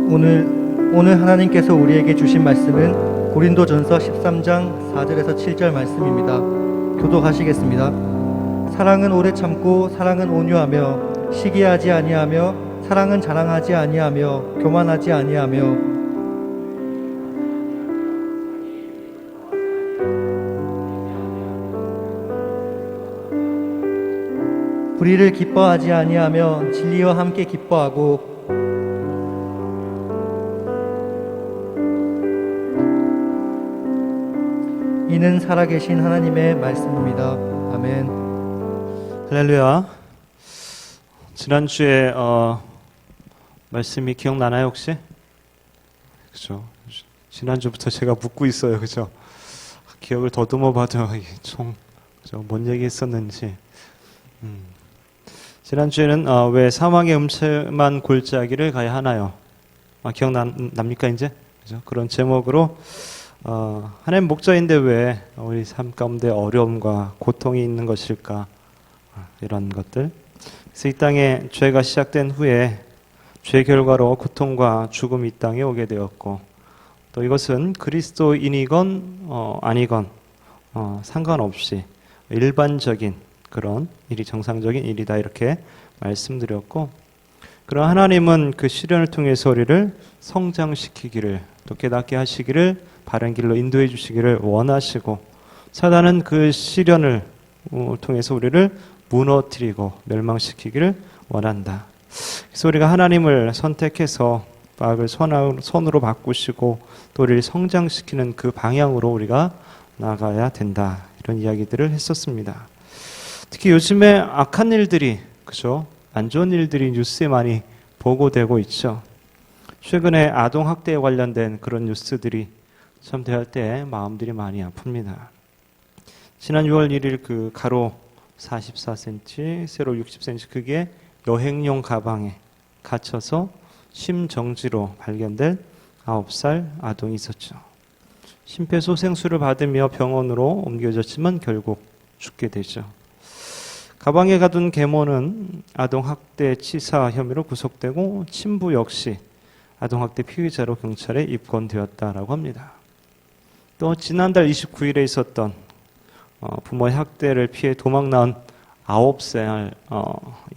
오늘 하나님께서 우리에게 주신 말씀은 고린도전서 13장 4절에서 7절 말씀입니다. 교독하시겠습니다. 사랑은 오래 참고 사랑은 온유하며 시기하지 아니하며 사랑은 자랑하지 아니하며 교만하지 아니하며 불의를 기뻐하지 아니하며 진리와 함께 기뻐하고 이는 살아계신 하나님의 말씀입니다. 아멘. 할렐루야. 지난주에 말씀이 기억나나요 혹시? 그죠? 지난주부터 제가 묻고 있어요. 그죠? 기억을 더듬어 봐도 뭔 얘기 했었는지. 지난주에는 왜 사망의 음침한 골짜기를 가야 하나요? 기억납니까 이제? 그죠? 그런 제목으로 하나님 목자인데 왜 우리 삶 가운데 어려움과 고통이 있는 것일까? 이런 것들. 그래서 이 땅에 죄가 시작된 후에 죄 결과로 고통과 죽음이 이 땅에 오게 되었고, 또 이것은 그리스도인이건 아니건 상관없이 일반적인 그런 일이 정상적인 일이다, 이렇게 말씀드렸고, 그런 하나님은 그 시련을 통해서 우리를 성장시키기를, 또 깨닫게 하시기를, 바른 길로 인도해 주시기를 원하시고, 사단은 그 시련을 통해서 우리를 무너뜨리고 멸망시키기를 원한다. 그래서 우리가 하나님을 선택해서 마음을 선으로 바꾸시고 또 우리를 성장시키는 그 방향으로 우리가 나가야 된다, 이런 이야기들을 했었습니다. 특히 요즘에 악한 일들이, 그죠? 안 좋은 일들이 뉴스에 많이 보고되고 있죠. 최근에 아동학대에 관련된 그런 뉴스들이 참 대할 때 마음들이 많이 아픕니다. 지난 6월 1일 그 가로 44cm, 세로 60cm 크기의 여행용 가방에 갇혀서 심정지로 발견된 9살 아동이 있었죠. 심폐소생술을 받으며 병원으로 옮겨졌지만 결국 죽게 되죠. 가방에 가둔 계모는 아동학대 치사 혐의로 구속되고 친부 역시 아동학대 피의자로 경찰에 입건되었다라고 합니다. 또 지난달 29일에 있었던 부모의 학대를 피해 도망 나온 9살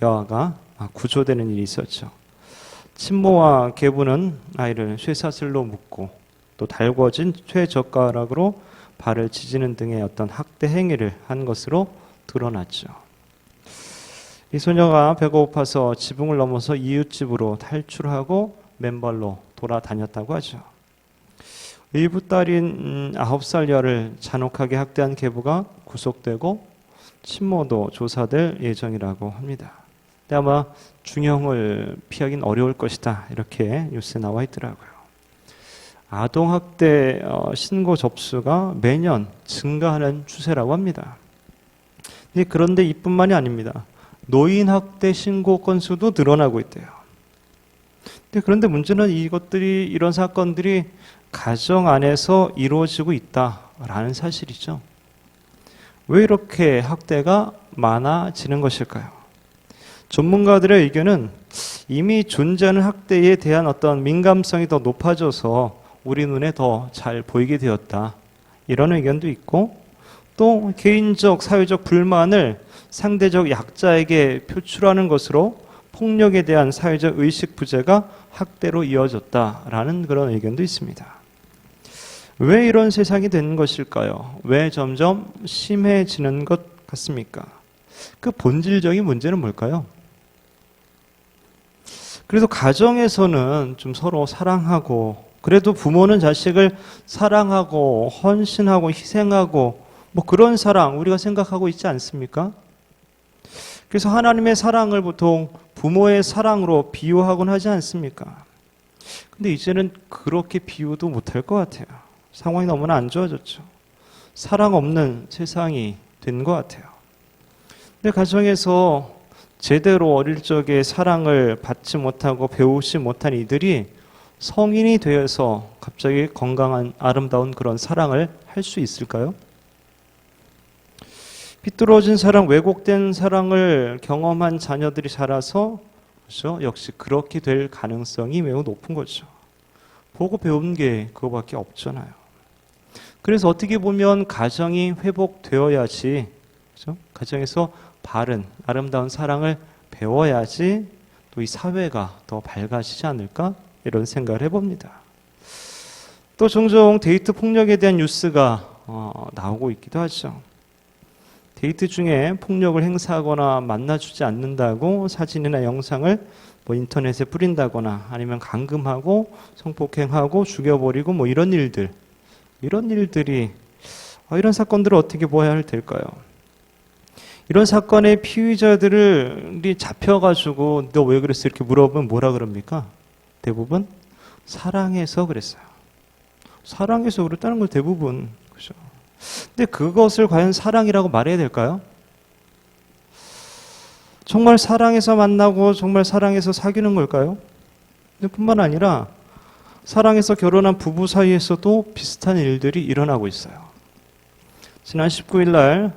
여아가 구조되는 일이 있었죠. 친모와 계부는 아이를 쇠사슬로 묶고 또 달궈진 쇠젓가락으로 발을 지지는 등의 어떤 학대 행위를 한 것으로 드러났죠. 이 소녀가 배가 고파서 지붕을 넘어서 이웃집으로 탈출하고 맨발로 돌아다녔다고 하죠. 의붓 딸인 9살 여를 잔혹하게 학대한 계부가 구속되고 친모도 조사될 예정이라고 합니다. 근데 아마 중형을 피하긴 어려울 것이다, 이렇게 뉴스에 나와 있더라고요. 아동학대 신고 접수가 매년 증가하는 추세라고 합니다. 그런데 이뿐만이 아닙니다. 노인학대 신고 건수도 늘어나고 있대요. 그런데 문제는 이런 사건들이 가정 안에서 이루어지고 있다라는 사실이죠. 왜 이렇게 학대가 많아지는 것일까요? 전문가들의 의견은 이미 존재하는 학대에 대한 어떤 민감성이 더 높아져서 우리 눈에 더 잘 보이게 되었다, 이런 의견도 있고, 또 개인적 사회적 불만을 상대적 약자에게 표출하는 것으로 폭력에 대한 사회적 의식 부재가 학대로 이어졌다라는 그런 의견도 있습니다. 왜 이런 세상이 되는 것일까요? 왜 점점 심해지는 것 같습니까? 그 본질적인 문제는 뭘까요? 그래도 가정에서는 좀 서로 사랑하고, 그래도 부모는 자식을 사랑하고 헌신하고 희생하고 그런 사랑 우리가 생각하고 있지 않습니까? 그래서 하나님의 사랑을 보통 부모의 사랑으로 비유하곤 하지 않습니까? 근데 이제는 그렇게 비유도 못할 것 같아요. 상황이 너무나 안 좋아졌죠. 사랑 없는 세상이 된 것 같아요. 근데 가정에서 제대로 어릴 적에 사랑을 받지 못하고 배우지 못한 이들이 성인이 되어서 갑자기 건강한 아름다운 그런 사랑을 할 수 있을까요? 삐뚤어진 사랑, 왜곡된 사랑을 경험한 자녀들이 자라서, 그렇죠? 역시 그렇게 될 가능성이 매우 높은 거죠. 보고 배운 게 그거밖에 없잖아요. 그래서 어떻게 보면 가정이 회복되어야지, 그렇죠? 가정에서 바른 아름다운 사랑을 배워야지 또 이 사회가 더 밝아지지 않을까 이런 생각을 해봅니다. 또 종종 데이트 폭력에 대한 뉴스가 나오고 있기도 하죠. 데이트 중에 폭력을 행사하거나 만나주지 않는다고 사진이나 영상을 뭐 인터넷에 뿌린다거나 아니면 감금하고 성폭행하고 죽여버리고 뭐 이런 일들이 이런 사건들을 어떻게 보아야 될까요? 이런 사건의 피의자들이 잡혀가지고 너 왜 그랬어 이렇게 물어보면 뭐라 그럽니까? 대부분 사랑해서 그랬어요. 사랑해서 그랬다는 걸 대부분, 그죠? 근데 그것을 과연 사랑이라고 말해야 될까요? 정말 사랑해서 만나고 정말 사랑해서 사귀는 걸까요? 뿐만 아니라 사랑해서 결혼한 부부 사이에서도 비슷한 일들이 일어나고 있어요. 지난 19일 날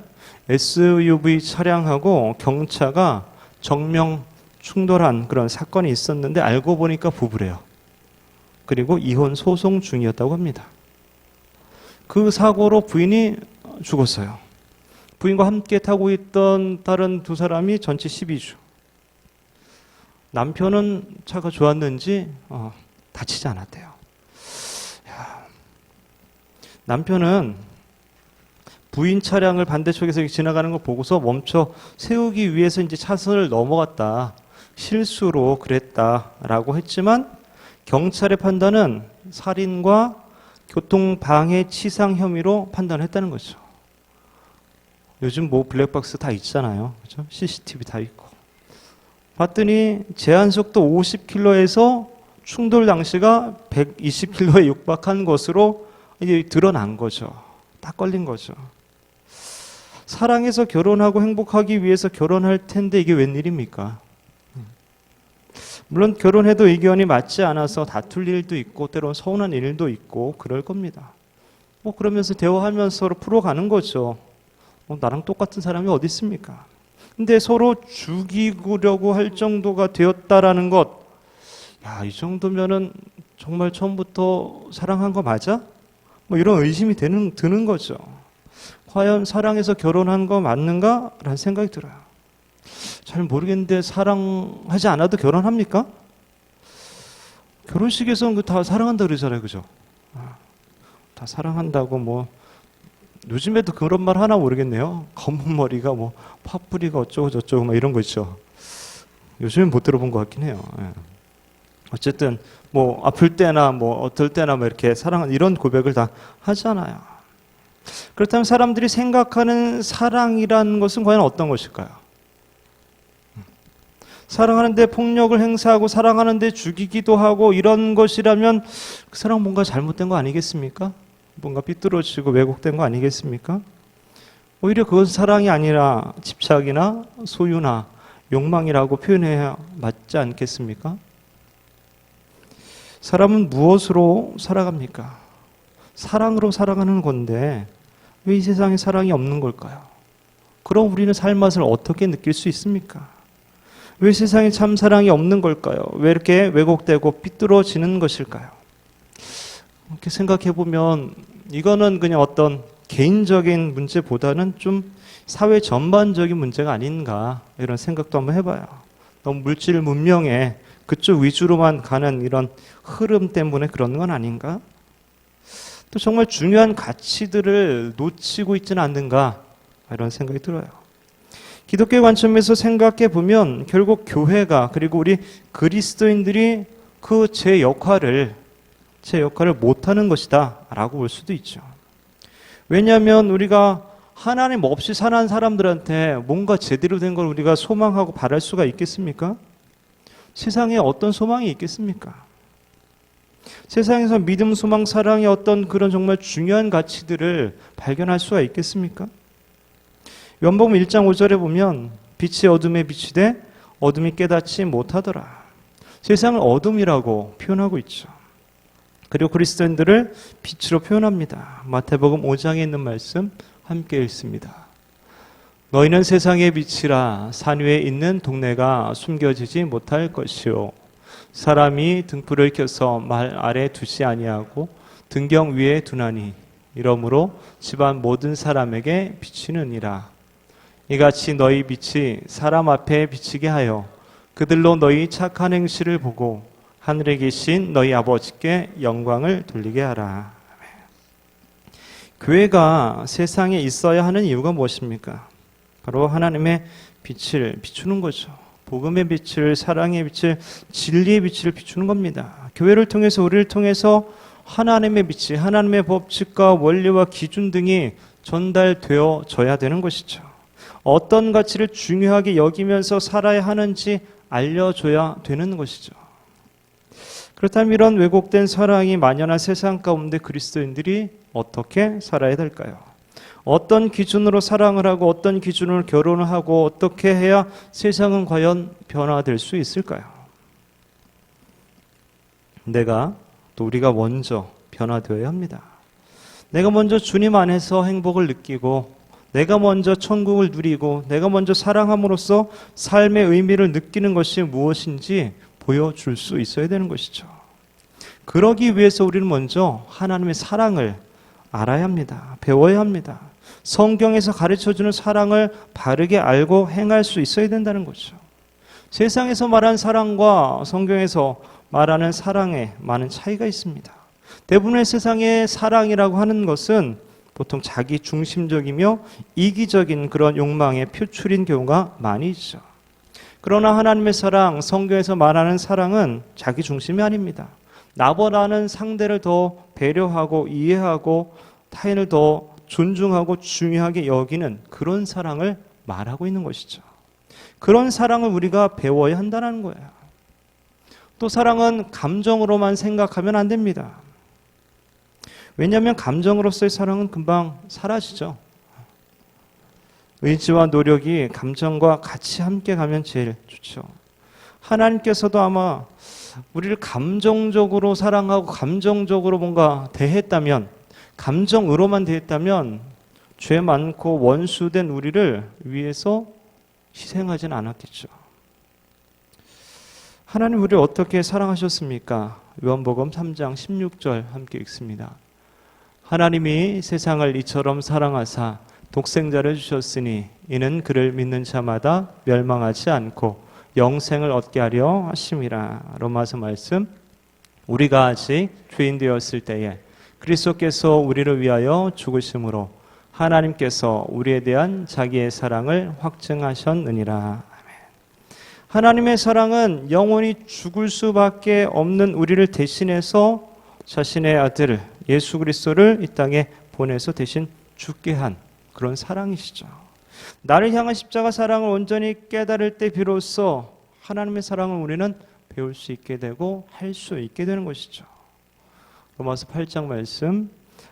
SUV 차량하고 경차가 정면 충돌한 그런 사건이 있었는데 알고 보니까 부부래요. 그리고 이혼 소송 중이었다고 합니다. 그 사고로 부인이 죽었어요. 부인과 함께 타고 있던 다른 두 사람이 전치 12주. 남편은 차가 좋았는지 다치지 않았대요. 남편은 부인 차량을 반대쪽에서 지나가는 걸 보고서 멈춰 세우기 위해서 이제 차선을 넘어갔다. 실수로 그랬다라고 했지만 경찰의 판단은 살인과 교통방해 치상 혐의로 판단했다는 거죠. 요즘 뭐 블랙박스 다 있잖아요. 그렇죠? CCTV 다 있고. 봤더니 제한속도 50km에서 충돌 당시가 120km에 육박한 것으로 이제 드러난 거죠. 딱 걸린 거죠. 사랑해서 결혼하고 행복하기 위해서 결혼할 텐데 이게 웬일입니까? 물론 결혼해도 의견이 맞지 않아서 다툴 일도 있고 때로는 서운한 일도 있고 그럴 겁니다. 뭐 그러면서 대화하면서 서로 풀어가는 거죠. 나랑 똑같은 사람이 어디 있습니까? 근데 서로 죽이려고 할 정도가 되었다라는 것, 이 정도면은 정말 처음부터 사랑한 거 맞아? 뭐 이런 의심이 드는 거죠. 과연 사랑해서 결혼한 거 맞는가? 라는 생각이 들어요. 잘 모르겠는데 사랑하지 않아도 결혼합니까? 결혼식에서는 다 사랑한다 그러잖아요. 그죠? 다 사랑한다고 뭐 요즘에도 그런 말 하나 모르겠네요. 검은 머리가 뭐 파뿌리가 어쩌고 저쩌고 막 이런 거 있죠. 요즘엔 못 들어본 것 같긴 해요. 어쨌든 뭐 아플 때나 뭐 어떨 때나 뭐 이렇게 사랑한 이런 고백을 다 하잖아요. 그렇다면 사람들이 생각하는 사랑이라는 것은 과연 어떤 것일까요? 사랑하는데 폭력을 행사하고 사랑하는데 죽이기도 하고 이런 것이라면 그 사랑 뭔가 잘못된 거 아니겠습니까? 뭔가 삐뚤어지고 왜곡된 거 아니겠습니까? 오히려 그것은 사랑이 아니라 집착이나 소유나 욕망이라고 표현해야 맞지 않겠습니까? 사람은 무엇으로 살아갑니까? 사랑으로 살아가는 건데 왜 이 세상에 사랑이 없는 걸까요? 그럼 우리는 삶 맛을 어떻게 느낄 수 있습니까? 왜 세상에 참 사랑이 없는 걸까요? 왜 이렇게 왜곡되고 삐뚤어지는 것일까요? 이렇게 생각해 보면 이거는 그냥 어떤 개인적인 문제보다는 좀 사회 전반적인 문제가 아닌가 이런 생각도 한번 해봐요. 너무 물질 문명에 그쪽 위주로만 가는 이런 흐름 때문에 그런 건 아닌가? 또 정말 중요한 가치들을 놓치고 있지는 않는가 이런 생각이 들어요. 기독교 관점에서 생각해 보면 결국 교회가 그리고 우리 그리스도인들이 그 제 역할을 못하는 것이다 라고 볼 수도 있죠. 왜냐하면 우리가 하나님 없이 사는 사람들한테 뭔가 제대로 된 걸 우리가 소망하고 바랄 수가 있겠습니까? 세상에 어떤 소망이 있겠습니까? 세상에서 믿음, 소망, 사랑의 어떤 그런 정말 중요한 가치들을 발견할 수가 있겠습니까? 요한복음 1장 5절에 보면 빛이 어둠에 비치되 어둠이 깨닫지 못하더라. 세상을 어둠이라고 표현하고 있죠. 그리고 그리스도인들을 빛으로 표현합니다. 마태복음 5장에 있는 말씀 함께 읽습니다. 너희는 세상의 빛이라 산 위에 있는 동네가 숨겨지지 못할 것이요 사람이 등불을 켜서 말 아래 두지 아니하고 등경 위에 두나니 이러므로 집안 모든 사람에게 비치느니라. 이같이 너희 빛이 사람 앞에 비치게 하여 그들로 너희 착한 행실을 보고 하늘에 계신 너희 아버지께 영광을 돌리게 하라. 교회가 세상에 있어야 하는 이유가 무엇입니까? 바로 하나님의 빛을 비추는 거죠. 복음의 빛을, 사랑의 빛을, 진리의 빛을 비추는 겁니다. 교회를 통해서, 우리를 통해서 하나님의 빛이, 하나님의 법칙과 원리와 기준 등이 전달되어져야 되는 것이죠. 어떤 가치를 중요하게 여기면서 살아야 하는지 알려줘야 되는 것이죠. 그렇다면 이런 왜곡된 사랑이 만연한 세상 가운데 그리스도인들이 어떻게 살아야 될까요? 어떤 기준으로 사랑을 하고 어떤 기준으로 결혼을 하고 어떻게 해야 세상은 과연 변화될 수 있을까요? 또 우리가 먼저 변화되어야 합니다. 내가 먼저 주님 안에서 행복을 느끼고 내가 먼저 천국을 누리고 내가 먼저 사랑함으로써 삶의 의미를 느끼는 것이 무엇인지 보여줄 수 있어야 되는 것이죠. 그러기 위해서 우리는 먼저 하나님의 사랑을 알아야 합니다. 배워야 합니다. 성경에서 가르쳐주는 사랑을 바르게 알고 행할 수 있어야 된다는 거죠. 세상에서 말하는 사랑과 성경에서 말하는 사랑에 많은 차이가 있습니다. 대부분의 세상의 사랑이라고 하는 것은 보통 자기 중심적이며 이기적인 그런 욕망의 표출인 경우가 많이 있죠. 그러나 하나님의 사랑, 성경에서 말하는 사랑은 자기 중심이 아닙니다. 나보다는 상대를 더 배려하고 이해하고 타인을 더 존중하고 중요하게 여기는 그런 사랑을 말하고 있는 것이죠. 그런 사랑을 우리가 배워야 한다는 거예요. 또 사랑은 감정으로만 생각하면 안 됩니다. 왜냐하면 감정으로서의 사랑은 금방 사라지죠. 의지와 노력이 감정과 같이 함께 가면 제일 좋죠. 하나님께서도 아마 우리를 감정적으로 사랑하고 감정적으로 뭔가 대했다면, 감정으로만 대했다면 죄 많고 원수된 우리를 위해서 희생하진 않았겠죠. 하나님 우리를 어떻게 사랑하셨습니까? 요한복음 3장 16절 함께 읽습니다. 하나님이 세상을 이처럼 사랑하사 독생자를 주셨으니 이는 그를 믿는 자마다 멸망하지 않고 영생을 얻게 하려 하심이라. 로마서 말씀. 우리가 아직 죄인 되었을 때에 그리스도께서 우리를 위하여 죽으심으로 하나님께서 우리에 대한 자기의 사랑을 확증하셨느니라. 하나님의 사랑은 영원히 죽을 수밖에 없는 우리를 대신해서 자신의 아들 예수 그리스도를 이 땅에 보내서 대신 죽게 한 그런 사랑이시죠. 나를 향한 십자가 사랑을 온전히 깨달을 때 비로소 하나님의 사랑을 우리는 배울 수 있게 되고 할 수 있게 되는 것이죠. 로마서 8장 말씀.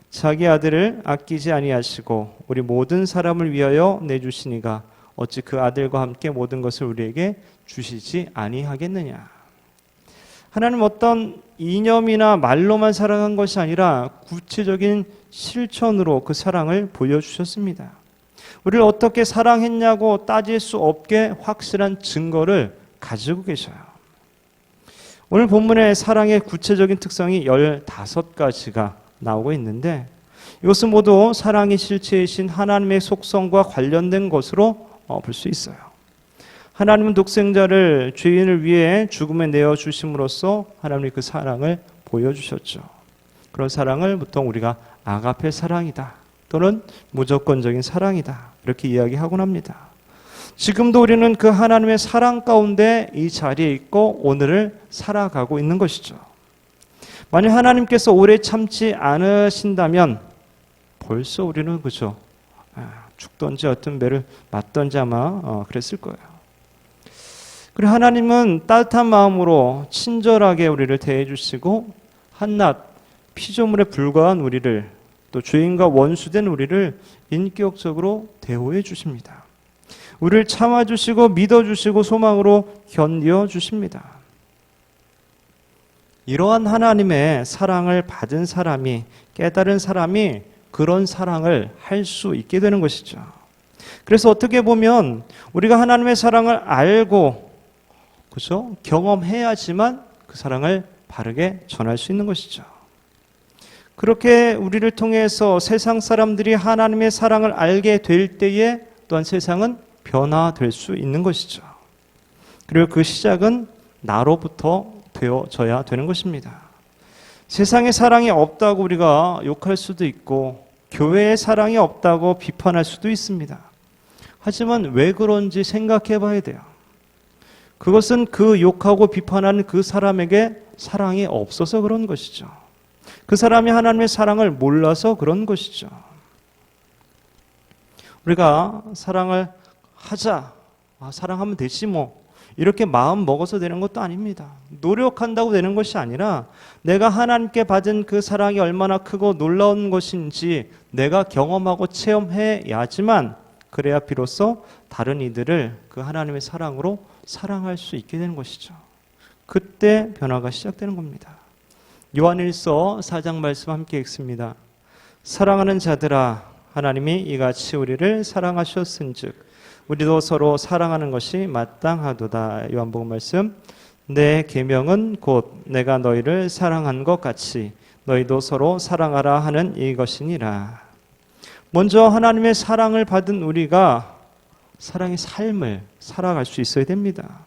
자기 아들을 아끼지 아니하시고 우리 모든 사람을 위하여 내주시니가 어찌 그 아들과 함께 모든 것을 우리에게 주시지 아니하겠느냐. 하나님 어떤 이념이나 말로만 사랑한 것이 아니라 구체적인 실천으로 그 사랑을 보여주셨습니다. 우리를 어떻게 사랑했냐고 따질 수 없게 확실한 증거를 가지고 계셔요. 오늘 본문의 사랑의 구체적인 특성이 15가지가 나오고 있는데 이것은 모두 사랑의 실체이신 하나님의 속성과 관련된 것으로 볼 수 있어요. 하나님은 독생자를 죄인을 위해 죽음에 내어주심으로써 하나님이 그 사랑을 보여주셨죠. 그런 사랑을 보통 우리가 아가페 사랑이다 또는 무조건적인 사랑이다 이렇게 이야기하곤 합니다. 지금도 우리는 그 하나님의 사랑 가운데 이 자리에 있고 오늘을 살아가고 있는 것이죠. 만약 하나님께서 오래 참지 않으신다면 벌써 우리는 그죠 죽던지 어떤 매를 맞던지 아마 그랬을 거예요. 그리고 하나님은 따뜻한 마음으로 친절하게 우리를 대해주시고 한낱 피조물에 불과한 우리를 또 죄인과 원수된 우리를 인격적으로 대우해 주십니다. 우리를 참아주시고 믿어주시고 소망으로 견디어 주십니다. 이러한 하나님의 사랑을 받은 사람이 깨달은 사람이 그런 사랑을 할 수 있게 되는 것이죠. 그래서 어떻게 보면 우리가 하나님의 사랑을 알고 그렇죠? 경험해야지만 그 사랑을 바르게 전할 수 있는 것이죠. 그렇게 우리를 통해서 세상 사람들이 하나님의 사랑을 알게 될 때에 또한 세상은 변화될 수 있는 것이죠. 그리고 그 시작은 나로부터 되어져야 되는 것입니다. 세상에 사랑이 없다고 우리가 욕할 수도 있고 교회에 사랑이 없다고 비판할 수도 있습니다. 하지만 왜 그런지 생각해 봐야 돼요. 그것은 그 욕하고 비판하는 그 사람에게 사랑이 없어서 그런 것이죠. 그 사람이 하나님의 사랑을 몰라서 그런 것이죠. 우리가 사랑을 하자, 사랑하면 되지 뭐, 이렇게 마음 먹어서 되는 것도 아닙니다. 노력한다고 되는 것이 아니라 내가 하나님께 받은 그 사랑이 얼마나 크고 놀라운 것인지 내가 경험하고 체험해야지만 그래야 비로소 다른 이들을 그 하나님의 사랑으로 사랑할 수 있게 되는 것이죠. 그때 변화가 시작되는 겁니다. 요한일서 4장 말씀 함께 읽습니다. 사랑하는 자들아, 하나님이 이같이 우리를 사랑하셨은즉 우리도 서로 사랑하는 것이 마땅하도다. 요한복음 말씀. 내 계명은 곧 내가 너희를 사랑한 것 같이 너희도 서로 사랑하라 하는 이것이니라. 먼저 하나님의 사랑을 받은 우리가 사랑의 삶을 살아갈 수 있어야 됩니다.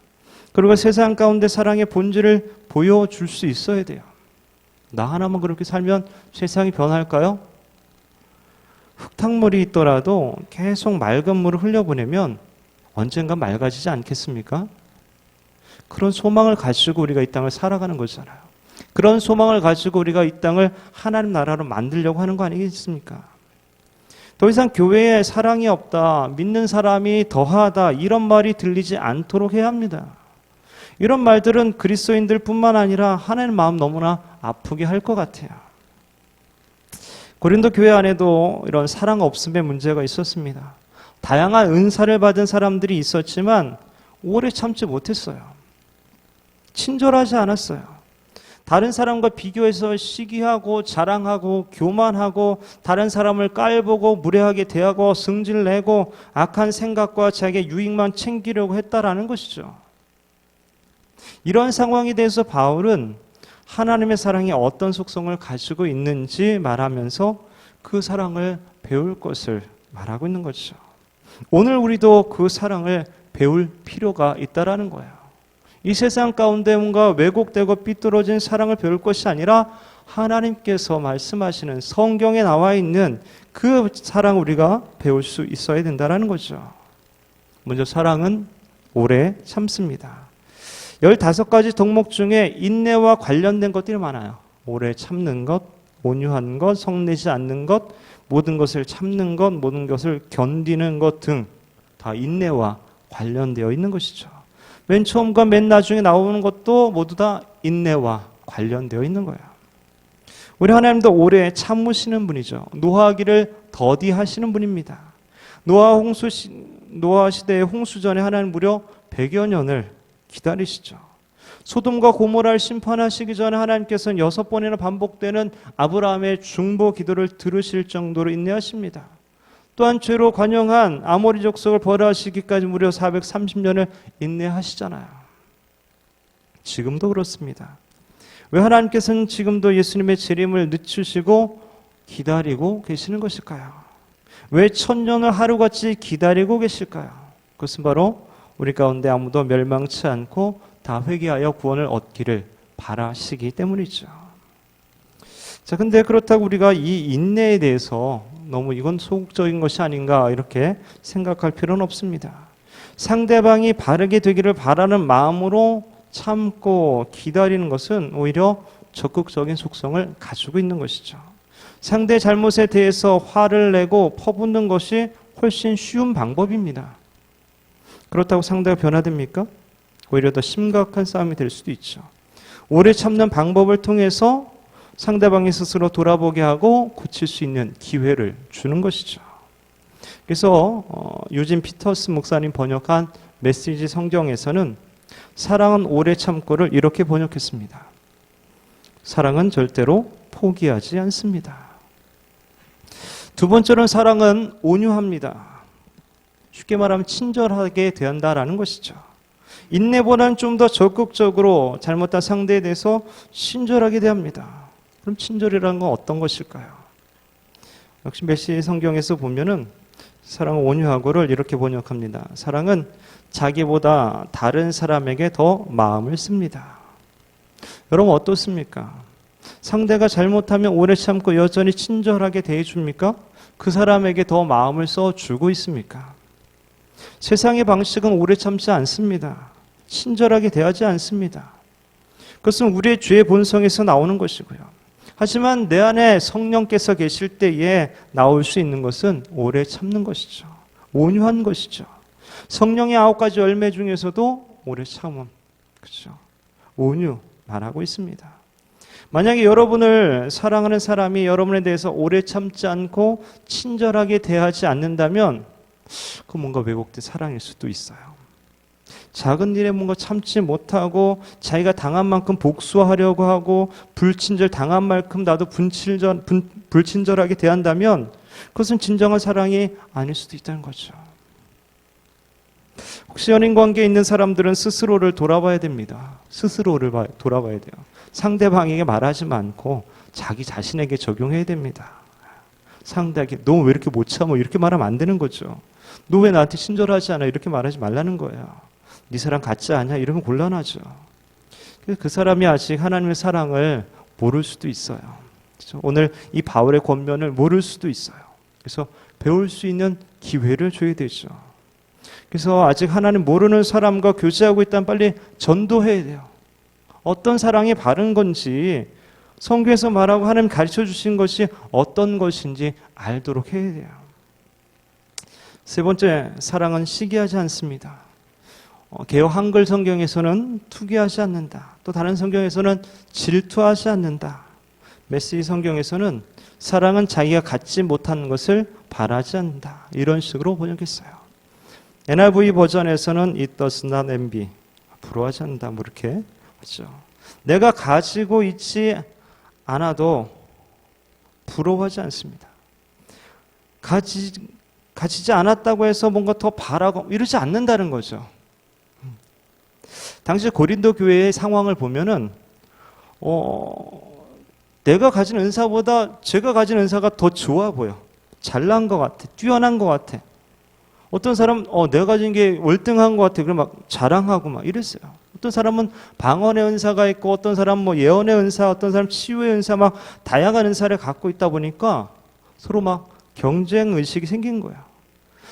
그리고 세상 가운데 사랑의 본질을 보여줄 수 있어야 돼요. 나 하나만 그렇게 살면 세상이 변할까요? 흙탕물이 있더라도 계속 맑은 물을 흘려보내면 언젠가 맑아지지 않겠습니까? 그런 소망을 가지고 우리가 이 땅을 살아가는 거잖아요. 그런 소망을 가지고 우리가 이 땅을 하나님 나라로 만들려고 하는 거 아니겠습니까? 더 이상 교회에 사랑이 없다, 믿는 사람이 더하다, 이런 말이 들리지 않도록 해야 합니다. 이런 말들은 그리스도인들 뿐만 아니라 하나님 마음 너무나 아프게 할 것 같아요. 고린도 교회 안에도 이런 사랑 없음의 문제가 있었습니다. 다양한 은사를 받은 사람들이 있었지만 오래 참지 못했어요. 친절하지 않았어요. 다른 사람과 비교해서 시기하고 자랑하고 교만하고 다른 사람을 깔보고 무례하게 대하고 승질내고 악한 생각과 자기의 유익만 챙기려고 했다라는 것이죠. 이런 상황에 대해서 바울은 하나님의 사랑이 어떤 속성을 가지고 있는지 말하면서 그 사랑을 배울 것을 말하고 있는 거죠. 오늘 우리도 그 사랑을 배울 필요가 있다라는 거예요. 이 세상 가운데 뭔가 왜곡되고 삐뚤어진 사랑을 배울 것이 아니라 하나님께서 말씀하시는 성경에 나와 있는 그 사랑을 우리가 배울 수 있어야 된다는 거죠. 먼저 사랑은 오래 참습니다. 15가지 덕목 중에 인내와 관련된 것들이 많아요. 오래 참는 것, 온유한 것, 성내지 않는 것, 모든 것을 참는 것, 모든 것을 견디는 것 등 다 인내와 관련되어 있는 것이죠. 맨 처음과 맨 나중에 나오는 것도 모두 다 인내와 관련되어 있는 거예요. 우리 하나님도 오래 참으시는 분이죠. 노하기를 더디하시는 분입니다. 노아 시대의 홍수전에 하나님 무려 100여 년을 기다리시죠. 소돔과 고모라를 심판하시기 전에 하나님께서는 6번이나 반복되는 아브라함의 중보 기도를 들으실 정도로 인내하십니다. 또한 죄로 관영한 아모리 족속을 벌하시기까지 무려 430년을 인내하시잖아요. 지금도 그렇습니다. 왜 하나님께서는 지금도 예수님의 재림을 늦추시고 기다리고 계시는 것일까요? 왜 1000년을 하루같이 기다리고 계실까요? 그것은 바로 우리 가운데 아무도 멸망치 않고 다 회개하여 구원을 얻기를 바라시기 때문이죠. 자, 근데 그렇다고 우리가 이 인내에 대해서 너무 이건 소극적인 것이 아닌가 이렇게 생각할 필요는 없습니다. 상대방이 바르게 되기를 바라는 마음으로 참고 기다리는 것은 오히려 적극적인 속성을 가지고 있는 것이죠. 상대 잘못에 대해서 화를 내고 퍼붓는 것이 훨씬 쉬운 방법입니다. 그렇다고 상대가 변화됩니까? 오히려 더 심각한 싸움이 될 수도 있죠. 오래 참는 방법을 통해서 상대방이 스스로 돌아보게 하고 고칠 수 있는 기회를 주는 것이죠. 그래서 유진 피터스 목사님 번역한 메시지 성경에서는 사랑은 오래 참고를 이렇게 번역했습니다. 사랑은 절대로 포기하지 않습니다. 두 번째로는 사랑은 온유합니다. 쉽게 말하면 친절하게 대한다라는 것이죠. 인내보다는 좀 더 적극적으로 잘못한 상대에 대해서 친절하게 대합니다. 그럼 친절이라는 건 어떤 것일까요? 역시 메시 성경에서 보면은 사랑은 온유하고를 이렇게 번역합니다. 사랑은 자기보다 다른 사람에게 더 마음을 씁니다. 여러분 어떻습니까? 상대가 잘못하면 오래 참고 여전히 친절하게 대해줍니까? 그 사람에게 더 마음을 써주고 있습니까? 세상의 방식은 오래 참지 않습니다. 친절하게 대하지 않습니다. 그것은 우리의 죄의 본성에서 나오는 것이고요. 하지만 내 안에 성령께서 계실 때에 나올 수 있는 것은 오래 참는 것이죠. 온유한 것이죠. 성령의 9가지 열매 중에서도 오래 참음, 그렇죠? 온유 말하고 있습니다. 만약에 여러분을 사랑하는 사람이 여러분에 대해서 오래 참지 않고 친절하게 대하지 않는다면 그 뭔가 왜곡된 사랑일 수도 있어요. 작은 일에 뭔가 참지 못하고 자기가 당한 만큼 복수하려고 하고 불친절 당한 만큼 나도 불친절하게 대한다면 그것은 진정한 사랑이 아닐 수도 있다는 거죠. 혹시 연인 관계에 있는 사람들은 스스로를 돌아봐야 됩니다. 스스로를 돌아봐야 돼요. 상대방에게 말하지 않고 자기 자신에게 적용해야 됩니다. 상대에게 너 왜 이렇게 못 참아? 이렇게 말하면 안 되는 거죠. 너 왜 나한테 친절하지 않아? 이렇게 말하지 말라는 거예요. 네 사랑 같지 않냐? 이러면 곤란하죠. 그 사람이 아직 하나님의 사랑을 모를 수도 있어요. 그렇죠? 오늘 이 바울의 권면을 모를 수도 있어요. 그래서 배울 수 있는 기회를 줘야 되죠. 그래서 아직 하나님 모르는 사람과 교제하고 있다면 빨리 전도해야 돼요. 어떤 사랑이 바른 건지 성경에서 말하고 하나님 가르쳐 주신 것이 어떤 것인지 알도록 해야 돼요. 세 번째, 사랑은 시기하지 않습니다. 개역 한글 성경에서는 투기하지 않는다. 또 다른 성경에서는 질투하지 않는다. 메시지 성경에서는 사랑은 자기가 갖지 못한 것을 바라지 않는다. 이런 식으로 번역했어요. NIV 버전에서는 it does not envy, 부러워하지 않는다. 뭐 이렇게 하죠. 내가 가지고 있지 않아도 부러워하지 않습니다. 가지지 않았다고 해서 뭔가 더 바라고 이러지 않는다는 거죠. 당시 고린도 교회의 상황을 보면은 내가 가진 은사보다 제가 가진 은사가 더 좋아 보여. 잘난 것 같아. 뛰어난 것 같아. 어떤 사람은 내가 가진 게 월등한 것 같아. 그럼 막 자랑하고 막 이랬어요. 어떤 사람은 방언의 은사가 있고 어떤 사람은 뭐 예언의 은사, 어떤 사람은 치유의 은사 막 다양한 은사를 갖고 있다 보니까 서로 막 경쟁 의식이 생긴 거야.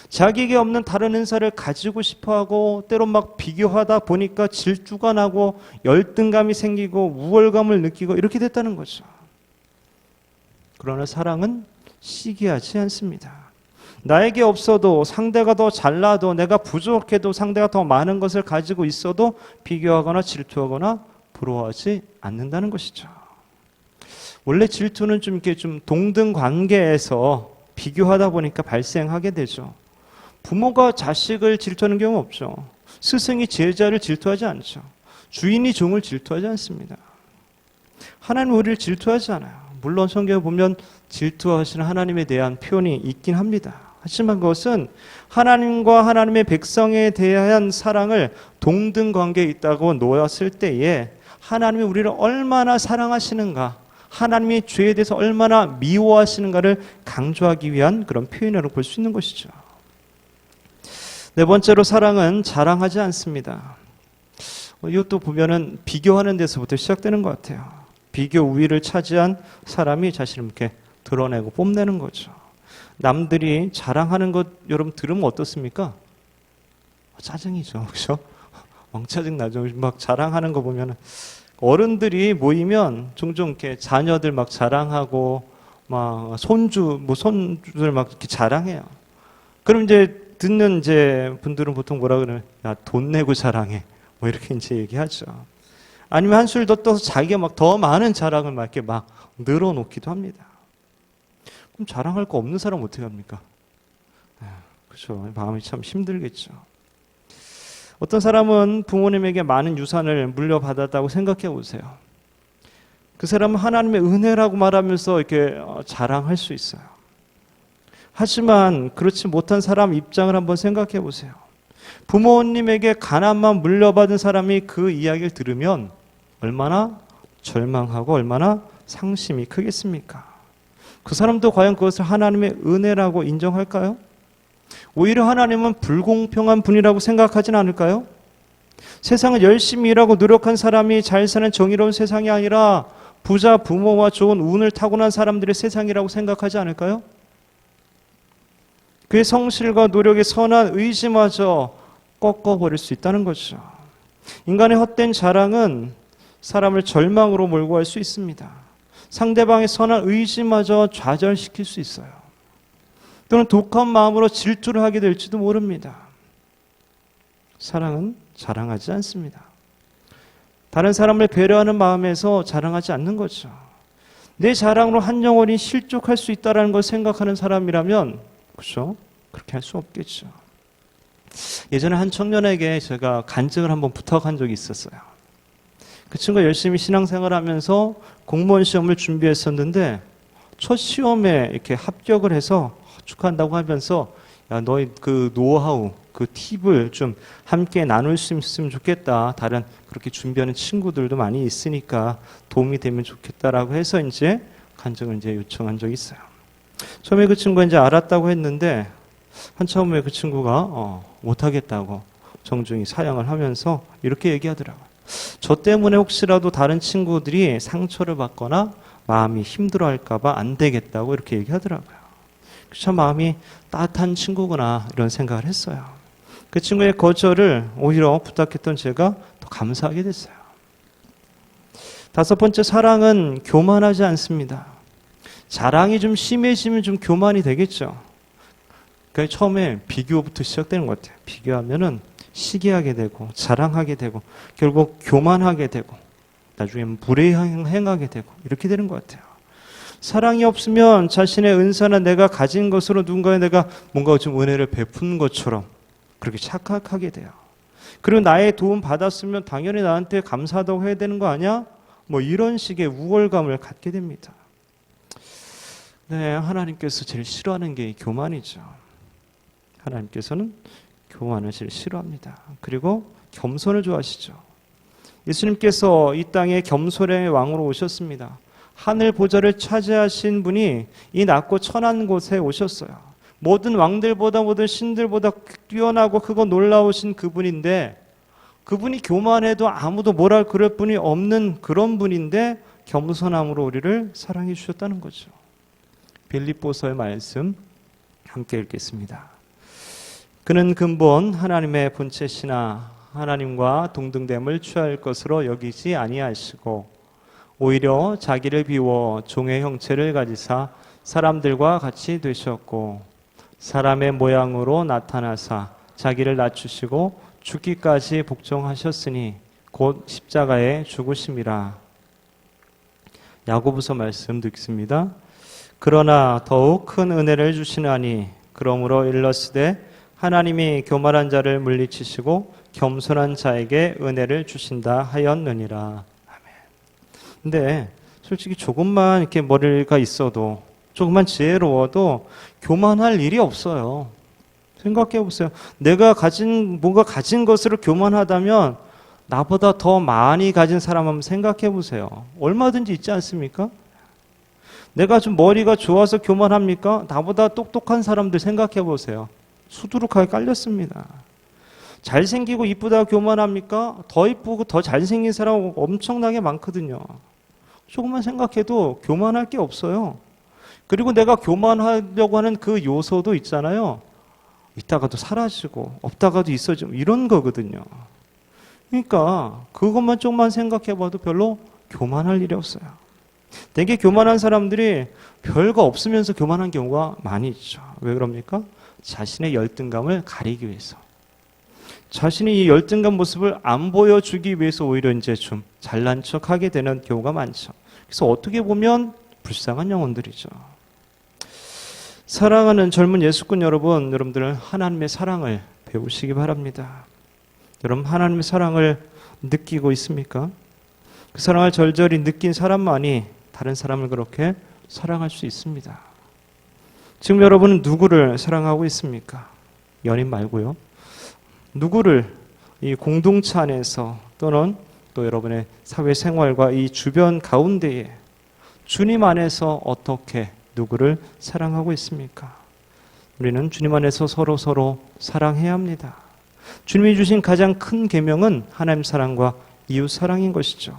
자기에게 없는 다른 은사를 가지고 싶어하고 때론 막 비교하다 보니까 질투가 나고 열등감이 생기고 우월감을 느끼고 이렇게 됐다는 거죠. 그러나 사랑은 시기하지 않습니다. 나에게 없어도 상대가 더 잘나도 내가 부족해도 상대가 더 많은 것을 가지고 있어도 비교하거나 질투하거나 부러워하지 않는다는 것이죠. 원래 질투는 좀 이렇게 좀 동등 관계에서 비교하다 보니까 발생하게 되죠. 부모가 자식을 질투하는 경우 없죠. 스승이 제자를 질투하지 않죠. 주인이 종을 질투하지 않습니다. 하나님은 우리를 질투하지 않아요. 물론 성경에 보면 질투하시는 하나님에 대한 표현이 있긴 합니다. 하지만 그것은 하나님과 하나님의 백성에 대한 사랑을 동등 관계에 있다고 놓았을 때에 하나님이 우리를 얼마나 사랑하시는가, 하나님이 죄에 대해서 얼마나 미워하시는가를 강조하기 위한 그런 표현으로 볼 수 있는 것이죠. 네 번째로 사랑은 자랑하지 않습니다. 이것도 보면은 비교하는 데서부터 시작되는 것 같아요. 비교 우위를 차지한 사람이 자신을 이렇게 드러내고 뽐내는 거죠. 남들이 자랑하는 것 여러분 들으면 어떻습니까? 짜증이죠. 그렇죠? 왕짜증 나죠. 막 자랑하는 거 보면은 어른들이 모이면 종종 이렇게 자녀들 막 자랑하고 막 손주들 막 이렇게 자랑해요. 그럼 이제 듣는 이제 분들은 보통 뭐라 그러냐? 야, 돈 내고 자랑해. 뭐 이렇게 이제 얘기하죠. 아니면 한술 더 떠서 자기가 막 더 많은 자랑을 막 이렇게 막 늘어놓기도 합니다. 그럼 자랑할 거 없는 사람 어떻게 합니까? 그렇죠. 마음이 참 힘들겠죠. 어떤 사람은 부모님에게 많은 유산을 물려받았다고 생각해 보세요. 그 사람은 하나님의 은혜라고 말하면서 이렇게 자랑할 수 있어요. 하지만 그렇지 못한 사람 입장을 한번 생각해 보세요. 부모님에게 가난만 물려받은 사람이 그 이야기를 들으면 얼마나 절망하고 얼마나 상심이 크겠습니까? 그 사람도 과연 그것을 하나님의 은혜라고 인정할까요? 오히려 하나님은 불공평한 분이라고 생각하진 않을까요? 세상은 열심히 일하고 노력한 사람이 잘 사는 정의로운 세상이 아니라 부자 부모와 좋은 운을 타고난 사람들의 세상이라고 생각하지 않을까요? 그의 성실과 노력의 선한 의지마저 꺾어버릴 수 있다는 거죠. 인간의 헛된 자랑은 사람을 절망으로 몰고 갈 수 있습니다. 상대방의 선한 의지마저 좌절시킬 수 있어요. 또는 독한 마음으로 질투를 하게 될지도 모릅니다. 사랑은 자랑하지 않습니다. 다른 사람을 배려하는 마음에서 자랑하지 않는 거죠. 내 자랑으로 한 영혼이 실족할 수 있다는 걸 생각하는 사람이라면 그렇죠? 그렇게 할 수 없겠죠. 예전에 한 청년에게 제가 간증을 한번 부탁한 적이 있었어요. 그 친구가 열심히 신앙생활을 하면서 공무원 시험을 준비했었는데 첫 시험에 이렇게 합격을 해서 축하한다고 하면서 야, 너희 그 노하우, 그 팁을 좀 함께 나눌 수 있으면 좋겠다. 다른 그렇게 준비하는 친구들도 많이 있으니까 도움이 되면 좋겠다라고 해서 이제 간증을 이제 요청한 적이 있어요. 처음에 그 친구가 이제 알았다고 했는데 한참 후에 그 친구가 못하겠다고 정중히 사양을 하면서 이렇게 얘기하더라고요. 저 때문에 혹시라도 다른 친구들이 상처를 받거나 마음이 힘들어할까봐 안 되겠다고 이렇게 얘기하더라고요. 참 마음이 따뜻한 친구구나 이런 생각을 했어요. 그 친구의 거절을 오히려 부탁했던 제가 더 감사하게 됐어요. 다섯 번째, 사랑은 교만하지 않습니다. 자랑이 좀 심해지면 좀 교만이 되겠죠. 그러니까 처음에 비교부터 시작되는 것 같아요. 비교하면은 시기하게 되고 자랑하게 되고 결국 교만하게 되고 나중에 무례행하게 되고 이렇게 되는 것 같아요. 사랑이 없으면 자신의 은사나 내가 가진 것으로 누군가에 내가 뭔가 좀 은혜를 베푼 것처럼 그렇게 착각하게 돼요. 그리고 나의 도움 받았으면 당연히 나한테 감사하다고 해야 되는 거 아니야? 뭐 이런 식의 우월감을 갖게 됩니다. 네, 하나님께서 제일 싫어하는 게 교만이죠. 하나님께서는 교만을 제일 싫어합니다. 그리고 겸손을 좋아하시죠. 예수님께서 이 땅에 겸손의 왕으로 오셨습니다. 하늘 보좌를 차지하신 분이 이 낮고 천한 곳에 오셨어요. 모든 왕들보다 모든 신들보다 뛰어나고 크고 놀라우신 그분인데 그분이 교만해도 아무도 뭐라 그럴 분이 없는 그런 분인데 겸손함으로 우리를 사랑해 주셨다는 거죠. 빌립보서의 말씀 함께 읽겠습니다. 그는 근본 하나님의 본체시나 하나님과 동등됨을 취할 것으로 여기지 아니하시고 오히려 자기를 비워 종의 형체를 가지사 사람들과 같이 되셨고 사람의 모양으로 나타나사 자기를 낮추시고 죽기까지 복종하셨으니 곧 십자가에 죽으심이라. 야고보서 말씀 듣습니다. 그러나 더욱 큰 은혜를 주시나니 그러므로 일러스되 하나님이 교만한 자를 물리치시고 겸손한 자에게 은혜를 주신다 하였느니라. 아멘. 근데 솔직히 조금만 이렇게 머리가 있어도 조금만 지혜로워도 교만할 일이 없어요. 생각해 보세요. 내가 뭔가 가진 것으로 교만하다면 나보다 더 많이 가진 사람 한번 생각해 보세요. 얼마든지 있지 않습니까? 내가 좀 머리가 좋아서 교만합니까? 나보다 똑똑한 사람들 생각해 보세요. 수두룩하게 깔렸습니다. 잘생기고 이쁘다고 교만합니까? 더 이쁘고 더 잘생긴 사람 엄청나게 많거든요. 조금만 생각해도 교만할 게 없어요. 그리고 내가 교만하려고 하는 그 요소도 있잖아요. 있다가도 사라지고 없다가도 있어지고 이런 거거든요. 그러니까 그것만 조금만 생각해 봐도 별로 교만할 일이 없어요. 되게 교만한 사람들이 별거 없으면서 교만한 경우가 많이 있죠. 왜 그럽니까? 자신의 열등감을 가리기 위해서. 자신이 이 열등감 모습을 안 보여주기 위해서 오히려 이제 좀 잘난 척 하게 되는 경우가 많죠. 그래서 어떻게 보면 불쌍한 영혼들이죠. 사랑하는 젊은 예수꾼 여러분들 하나님의 사랑을 배우시기 바랍니다. 여러분 하나님의 사랑을 느끼고 있습니까? 그 사랑을 절절히 느낀 사람만이 다른 사람을 그렇게 사랑할 수 있습니다. 지금 여러분은 누구를 사랑하고 있습니까? 연인 말고요. 누구를 이 공동체 안에서 또는 또 여러분의 사회생활과 이 주변 가운데에 주님 안에서 어떻게 누구를 사랑하고 있습니까? 우리는 주님 안에서 서로 사랑해야 합니다. 주님이 주신 가장 큰 계명은 하나님 사랑과 이웃 사랑인 것이죠.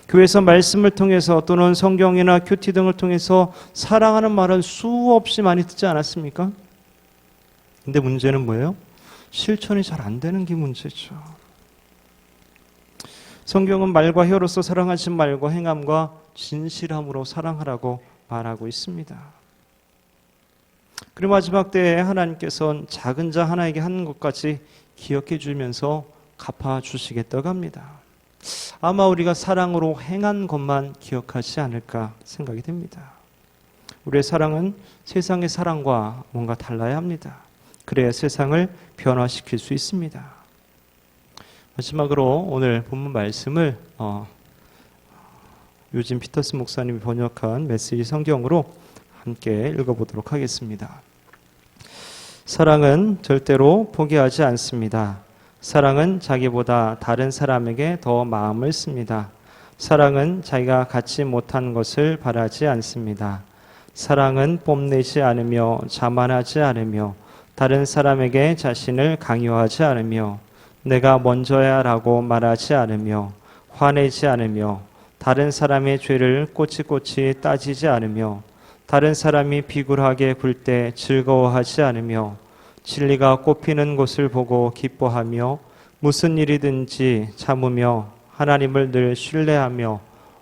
교회에서 말씀을 통해서 또는 성경이나 큐티 등을 통해서 사랑하는 말은 수없이 많이 듣지 않았습니까? 근데 문제는 뭐예요? 실천이 잘 안 되는 게 문제죠. 성경은 말과 혀로서 사랑하신 말과 행함과 진실함으로 사랑하라고 말하고 있습니다. 그리고 마지막 때에 하나님께서는 작은 자 하나에게 한 것까지 기억해 주면서 갚아주시겠다고 합니다. 아마 우리가 사랑으로 행한 것만 기억하지 않을까 생각이 됩니다. 우리의 사랑은 세상의 사랑과 뭔가 달라야 합니다. 그래야 세상을 변화시킬 수 있습니다. 마지막으로 오늘 본문 말씀을 요즘 피터스 목사님이 번역한 메시지 성경으로 함께 읽어보도록 하겠습니다. 사랑은 절대로 포기하지 않습니다. 사랑은 자기보다 다른 사람에게 더 마음을 씁니다. 사랑은 자기가 갖지 못한 것을 바라지 않습니다. 사랑은 뽐내지 않으며 자만하지 않으며 다른 사람에게 자신을 강요하지 않으며 내가 먼저야 라고 말하지 않으며 화내지 않으며 다른 사람의 죄를 꼬치꼬치 따지지 않으며 다른 사람이 비굴하게 굴 때 즐거워하지 않으며 진리가 꽃피는 곳을 보고 기뻐하며 무슨 일이든지 참으며 하나님을 늘 신뢰하며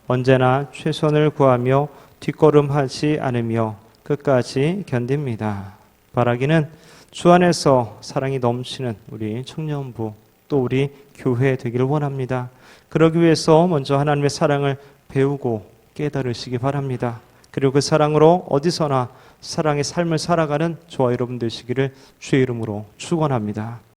언제나 최선을 구하며 뒷걸음하지 않으며 끝까지 견딥니다. 바라기는 주 안에서 사랑이 넘치는 우리 청년부 또 우리 교회 되기를 원합니다. 그러기 위해서 먼저 하나님의 사랑을 배우고 깨달으시기 바랍니다. 그리고 그 사랑으로 어디서나 사랑의 삶을 살아가는 저와 여러분 되시기를 주의 이름으로 축원합니다.